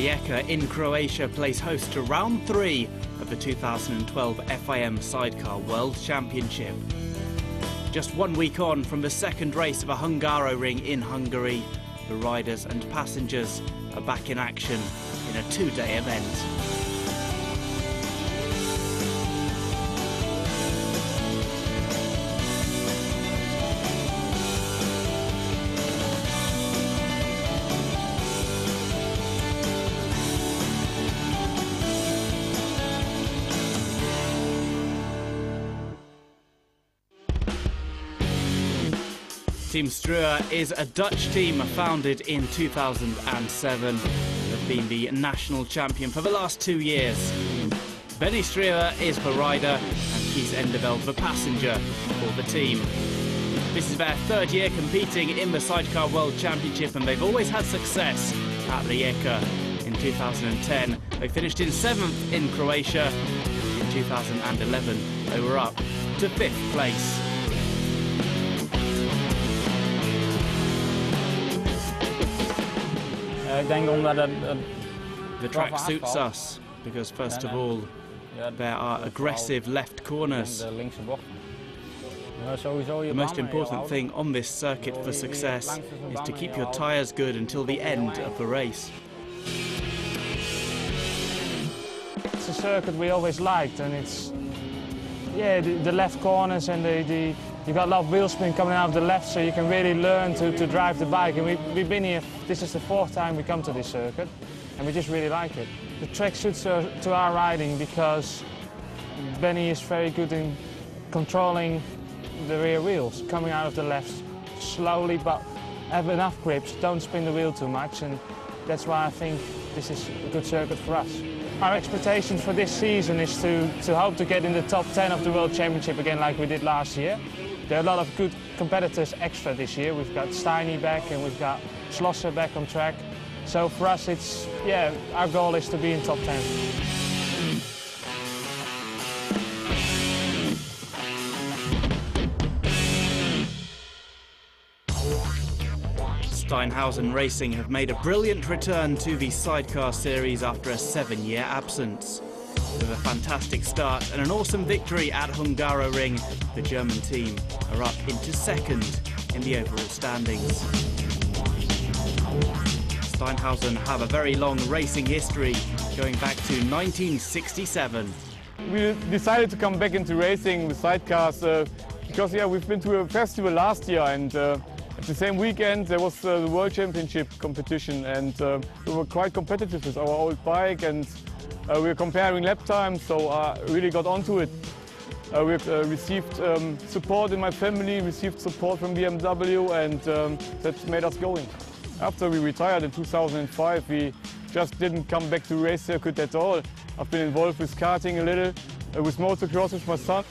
Rijeka in Croatia plays host to round 3 of the 2012 FIM Sidecar World Championship. Just 1 week on from the second race of a Hungaroring in Hungary, the riders and passengers are back in action in a 2-day event. Team Struer is a Dutch team founded in 2007. They've been the national champion for the last 2 years. Benny Struer is the rider and Kies Endeveld the passenger for the team. This is their 3rd year competing in the Sidecar World Championship, and they've always had success at Rijeka. In 2010, they finished in 7th in Croatia. In 2011, they were up to 5th place. The track suits us because, first of all, there are aggressive left corners. The most important thing on this circuit for success is to keep your tyres good until the end of the race. It's a circuit we always liked, and it's the left corners, and you got a lot of wheel spin coming out of the left, so you can really learn to drive the bike. And we've been here, this is the 4th time we come to this circuit, and we just really like it. The track suits to our riding because Benny is very good in controlling the rear wheels, coming out of the left slowly, but have enough grips, don't spin the wheel too much, and that's why I think this is a good circuit for us. Our expectations for this season is to hope to get in the top 10 of the World Championship again like we did last year. There are a lot of good competitors extra this year. We've got Steiny back and we've got Schlosser back on track. So for us, it's, our goal is to be in top 10. Steinhausen Racing have made a brilliant return to the Sidecar Series after a 7-year absence. With a fantastic start and an awesome victory at Hungaroring, the German team are up into 2nd in the overall standings. Steinhausen have a very long racing history, going back to 1967. We decided to come back into racing with sidecars because we've been to a festival last year, and at the same weekend there was the World Championship competition, and we were quite competitive with our old bike, and we were comparing lap time, so I really got onto it. We've received support in my family, received support from BMW, and that made us going. After we retired in 2005, we just didn't come back to race circuit at all. I've been involved with karting a little, with motocross with my son.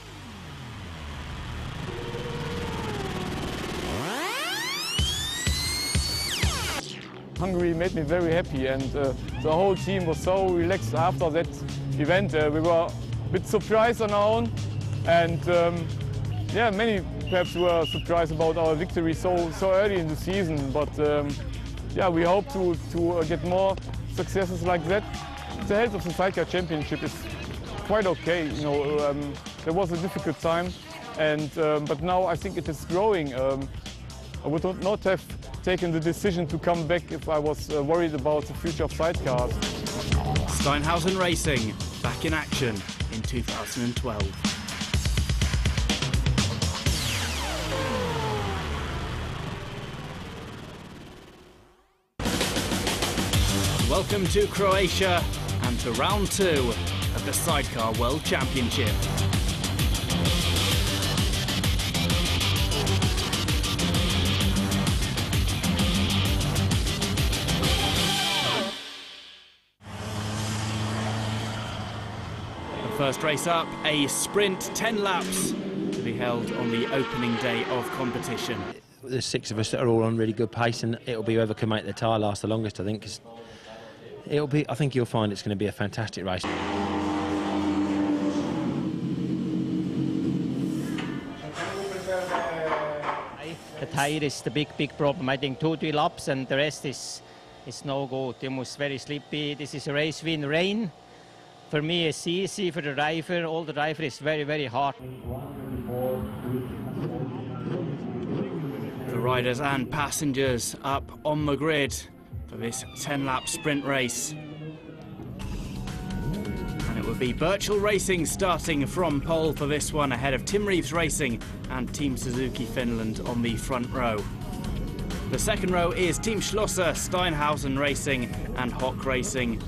Hungary made me very happy, and the whole team was so relaxed after that event. We were a bit surprised on our own, and many perhaps were surprised about our victory so early in the season. But we hope to get more successes like that. The health of the Sidecar Championship is quite okay. There was a difficult time, and but now I think it is growing. I would not have taken the decision to come back if I was worried about the future of sidecars. Steinhausen Racing back in action in 2012. Welcome to Croatia and to round 2 of the Sidecar World Championship. First race up, a sprint 10 laps to be held on the opening day of competition. There's 6 of us that are all on really good pace, and it'll be whoever can make the tyre last the longest, I think. 'Cause I think you'll find it's going to be a fantastic race. The tyre is the big problem. I think 2-3 laps, and the rest is it's no good. It was very sleepy. This is a race wind rain. For me, it's easy. For the driver, all the driver is very, very hard. The riders and passengers up on the grid for this 10-lap sprint race. And it will be Birchall Racing starting from pole for this one, ahead of Tim Reeves Racing and Team Suzuki Finland on the front row. The second row is Team Schlosser, Steinhausen Racing and Hock Racing.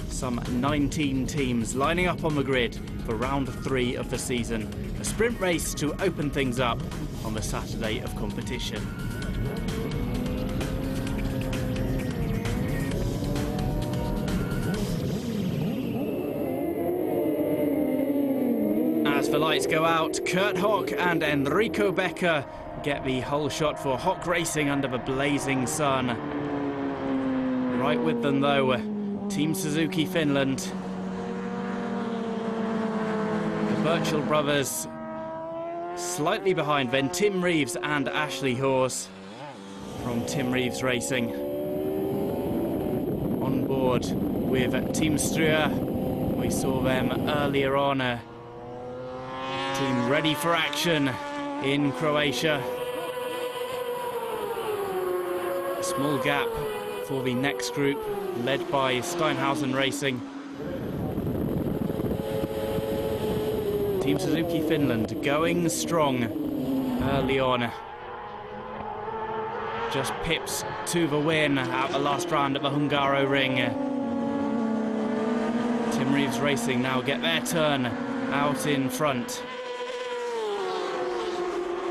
Some 19 teams lining up on the grid for round 3 of the season. A sprint race to open things up on the Saturday of competition. As the lights go out, Kurt Hock and Enrico Becker get the whole shot for Hock Racing under the blazing sun. Right with them though, Team Suzuki Finland. The Birchall brothers slightly behind, then Tim Reeves and Ashley Hawes from Tim Reeves Racing. On board with Team Strua, we saw them earlier on. Team ready for action in Croatia. A small gap for the next group, led by Steinhausen Racing. Team Suzuki Finland going strong early on. Just pips to the win out the last round at the Hungaro Ring. Tim Reeves Racing now get their turn out in front.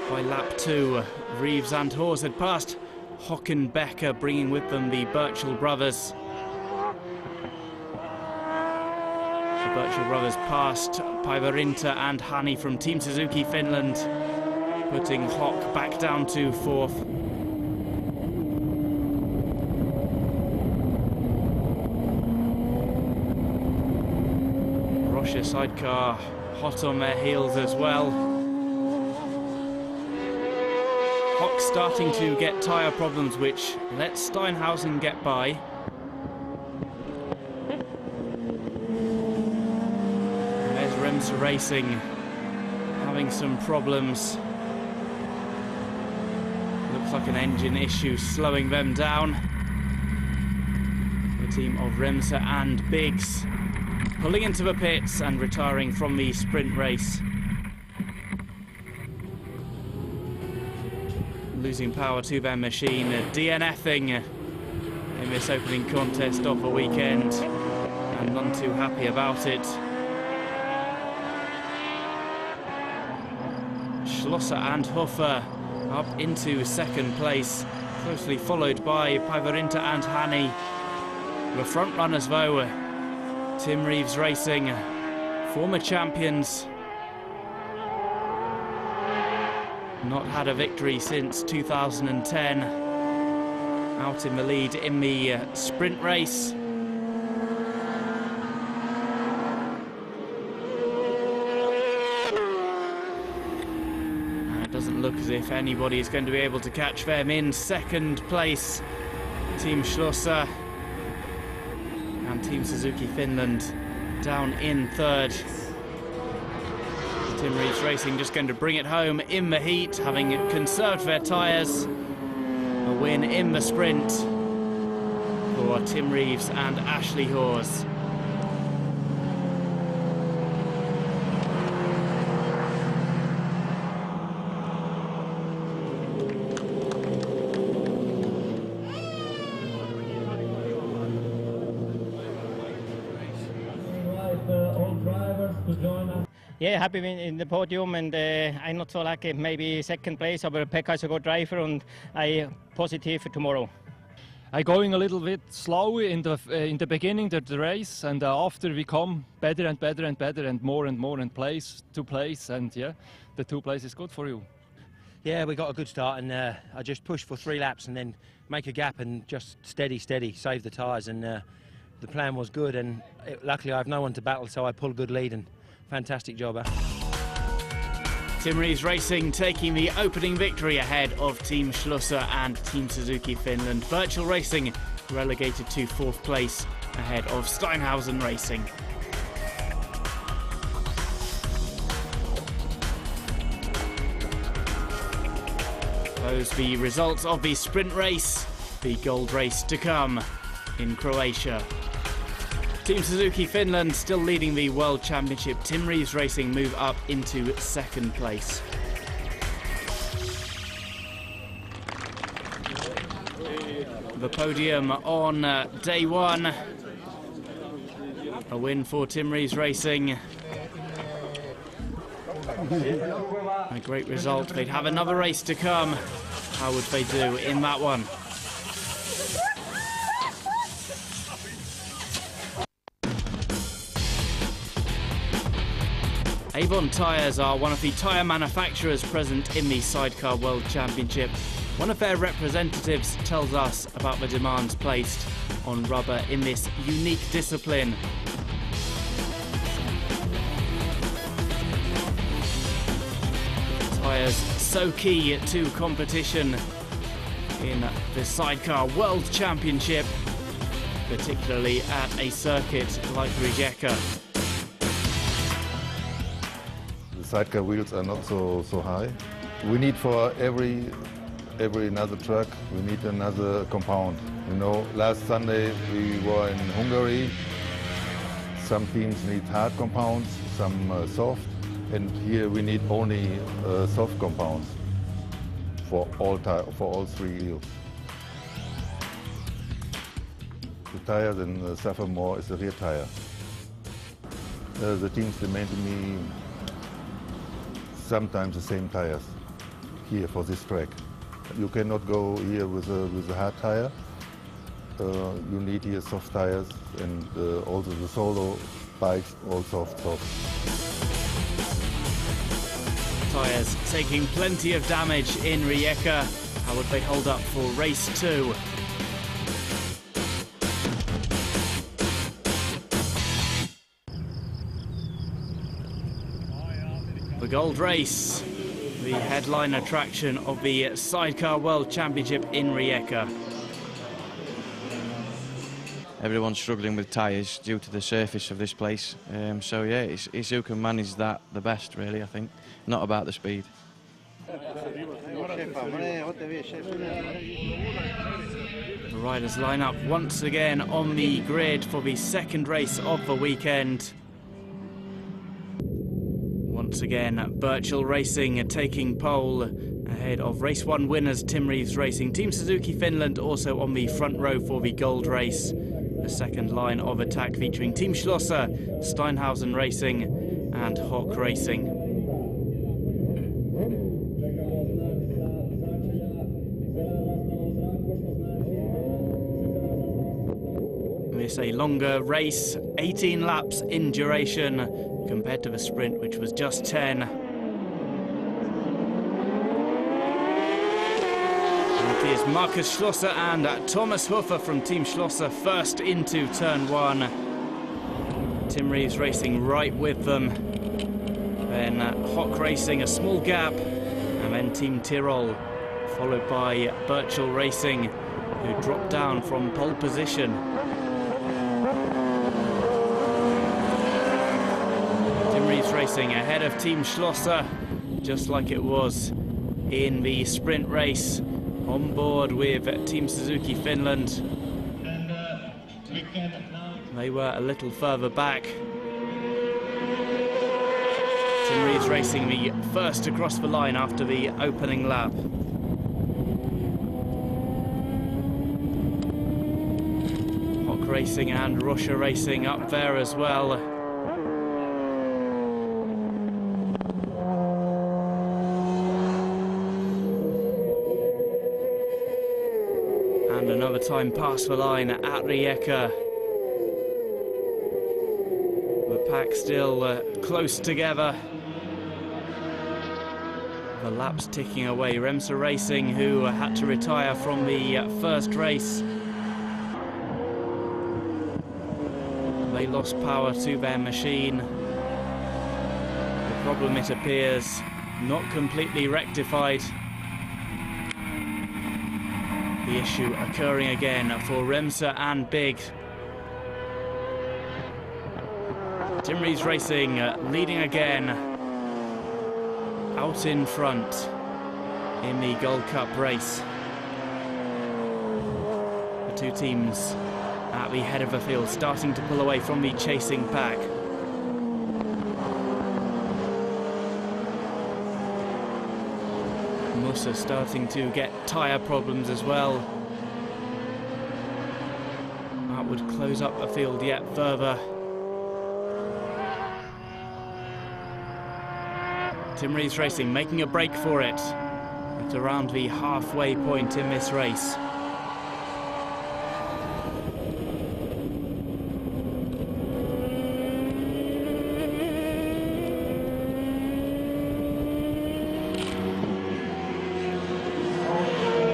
By lap 2, Reeves and Hawes had passed Hock and Becker, bringing with them the Birchall brothers. The Birchall brothers passed Päivärinta and Hani from Team Suzuki Finland, putting Hock back down to 4th. FIM Sidecar hot on their heels as well. Hock starting to get tyre problems, which lets Steinhausen get by. And there's Remsa Racing having some problems. Looks like an engine issue slowing them down. The team of Remsa and Biggs pulling into the pits and retiring from the sprint race. Losing power to their machine, DNFing in this opening contest of the weekend, and none too happy about it. Schlosser and Hofer up into second place, closely followed by Päivärinta and Hani. The front runners though, Tim Reeves Racing, former champions, not had a victory since 2010, out in the lead in the sprint race. And it doesn't look as if anybody is going to be able to catch them in second place. Team Schlosser and Team Suzuki Finland down in third. Tim Reeves Racing just going to bring it home in the heat, having conserved their tyres. A win in the sprint for Tim Reeves and Ashley Hawes. Yeah, happy in the podium, and I'm not so lucky. Maybe second place, but Pekka is a good driver, and I positive for tomorrow. I going a little bit slow in the beginning of the race, and after we come better and better and better and more and place to place, and yeah, the 2 place is good for you. Yeah, we got a good start, and I just pushed for 3 laps and then make a gap and just steady, save the tyres, and the plan was good, and luckily I have no one to battle, so I pulled a good lead, and fantastic job. Tim Reeves Racing taking the opening victory ahead of Team Schlosser and Team Suzuki Finland. Birchall Racing relegated to 4th place ahead of Steinhausen Racing. Those the results of the sprint race, the gold race to come in Croatia. Team Suzuki Finland still leading the World Championship. Tim Reeves Racing move up into 2nd place. The podium on day 1. A win for Tim Reeves Racing. A great result. They'd have another race to come. How would they do in that one? Avon Tyres are one of the tyre manufacturers present in the Sidecar World Championship. One of their representatives tells us about the demands placed on rubber in this unique discipline. Tyres so key to competition in the Sidecar World Championship, particularly at a circuit like Rijeka. The sidecar wheels are not so high. We need for every another truck, we need another compound. You know, last Sunday we were in Hungary. Some teams need hard compounds, some soft, and here we need only soft compounds for all 3 wheels. The tire that suffer more is the rear tire. The teams demand to me sometimes the same tires here for this track. You cannot go here with a hard tire. You need here soft tires, and also the solo bikes all soft. Tyres taking plenty of damage in Rijeka. How would they hold up for race 2? The gold race, the headline attraction of the Sidecar World Championship in Rijeka. Everyone's struggling with tyres due to the surface of this place. So yeah, it's who can manage that the best, really, I think. Not about the speed. The riders line up once again on the grid for the 2nd race of the weekend. Once again, Birchall Racing taking pole ahead of race 1 winners Tim Reeves Racing. Team Suzuki Finland also on the front row for the gold race. The 2nd line of attack featuring Team Schlosser, Steinhausen Racing and Hock Racing. It's a longer race, 18 laps in duration compared to the sprint, which was just 10. It is Markus Schlosser and Thomas Huffer from Team Schlosser first into turn 1. Tim Reeves Racing right with them. Then Hock Racing a small gap, and then Team Tyrol, followed by Birchall Racing, who dropped down from pole position. Tim Reeves Racing ahead of Team Schlosser, just like it was in the sprint race, on board with Team Suzuki Finland. They were a little further back. Tim Reeves Racing the first across the line after the opening lap. Hock Racing and Russia Racing up there as well. And another time past the line at Rijeka. The pack still close together. The laps ticking away. Remsa Racing, who had to retire from the first race. They lost power to their machine. The problem, it appears, not completely rectified. The issue occurring again for Remsa and Big. Timrys Racing leading again, out in front in the Gold Cup race. The two teams at the head of the field starting to pull away from the chasing pack. Musa starting to get tyre problems as well. That would close up the field yet further. Timrys Racing making a break for it at around the halfway point in this race.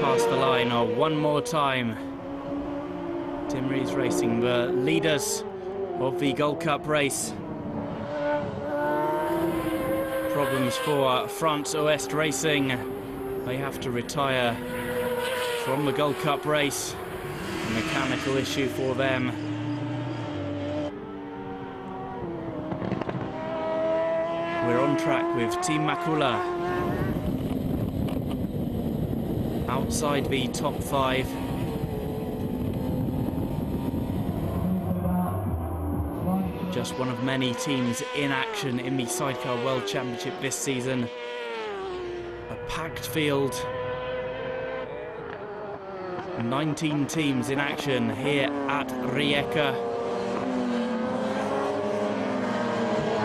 Past the line one more time. Timrys Racing, the leaders of the Gold Cup race. Problems for France Ouest Racing. They have to retire from the Gold Cup race. A mechanical issue for them. We're on track with Team Makula outside the top 5. Just one of many teams in action in the Sidecar World Championship this season. A packed field. 19 teams in action here at Rijeka.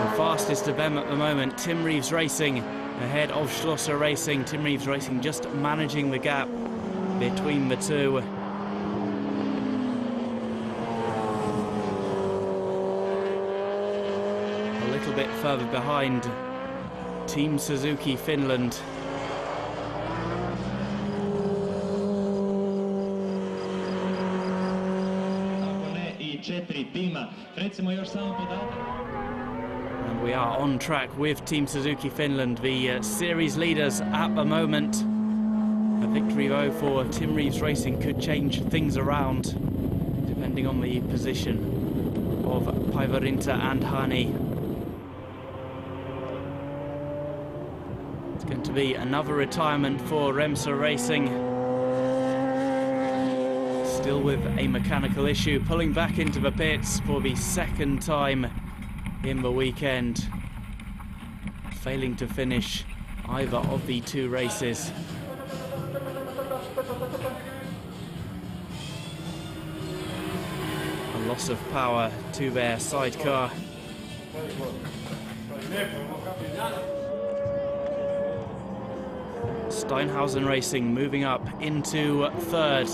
The fastest of them at the moment, Timrys Racing ahead of Schlosser Racing. Timrys Racing just managing the gap between the two. A bit further behind Team Suzuki Finland. And we are on track with Team Suzuki Finland, the series leaders at the moment. A victory though for Timrys Racing could change things around depending on the position of Päivärinta and Hani. Going to be another retirement for Remsa Racing. Still with a mechanical issue, pulling back into the pits for the second time in the weekend. Failing to finish either of the two races. A loss of power to their sidecar. Steinhausen Racing moving up into third.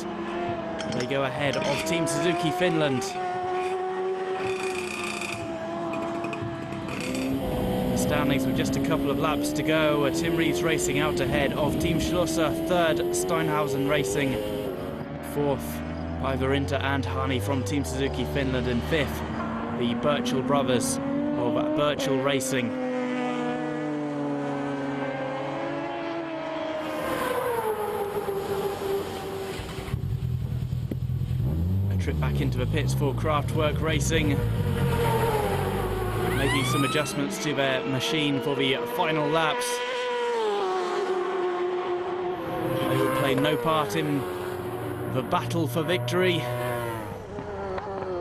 They go ahead of Team Suzuki Finland. The standings with just a couple of laps to go. Timrys Racing out ahead of Team Schlosser. Third, Steinhausen Racing. Fourth, Päivärinta and Hani from Team Suzuki Finland. And fifth, the Birchall brothers of Birchall Racing. Trip back into the pits for Kraftwerk Racing, making some adjustments to their machine for the final laps. They will play no part in the battle for victory,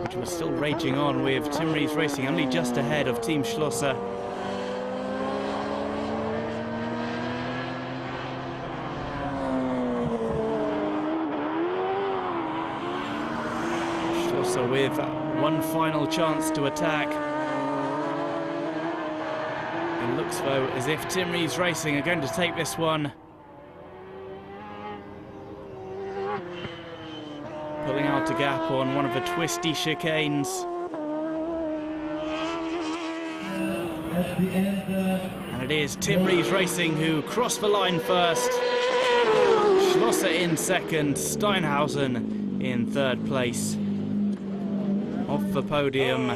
which was still raging on with Timrys Racing only just ahead of Team Schlosser. With one final chance to attack. It looks though as if Timrys Racing are going to take this one. Pulling out a gap on one of the twisty chicanes. And it is Timrys Racing who cross the line first. Schlosser in second, Steinhausen in third place. Off the podium,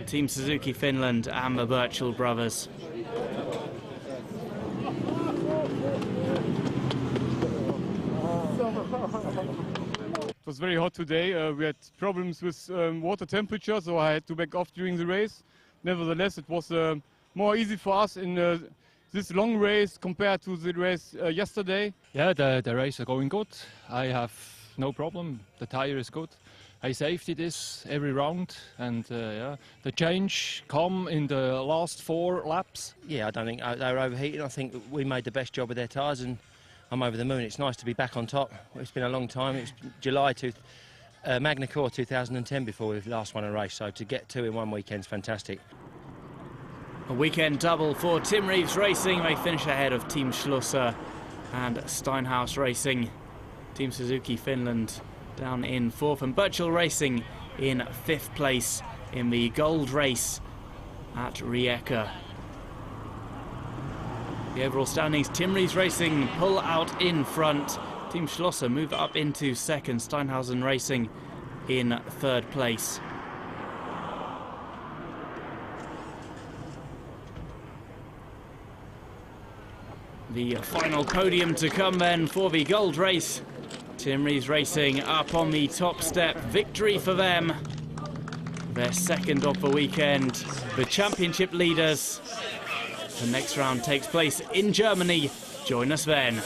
Team Suzuki Finland and the Birchall brothers. was very hot today. We had problems with water temperature, so I had to back off during the race. Nevertheless, it was more easy for us in this long race compared to the race yesterday. Yeah, the race are going good. I have no problem. The tire is good. I safety this every round, and yeah, the change come in the last 4 laps. Yeah, I don't think they were overheating. I think we made the best job of their tyres, and I'm over the moon. It's nice to be back on top. It's been a long time. It was July Magna Core 2010 before we last won a race, so to get 2 in one weekend is fantastic. A weekend double for Tim Reeves Racing. They finish ahead of Team Schlosser and Steinhaus Racing. Team Suzuki Finland down in 4th, and Birchall Racing in 5th place in the gold race at Rijeka. The overall standings, Tim Reeves Racing pull out in front. Team Schlosser move up into 2nd, Steinhausen Racing in 3rd place. The final podium to come then for the gold race. Tim Reeves Racing up on the top step. Victory for them. Their 2nd of the weekend. The championship leaders. The next round takes place in Germany. Join us then.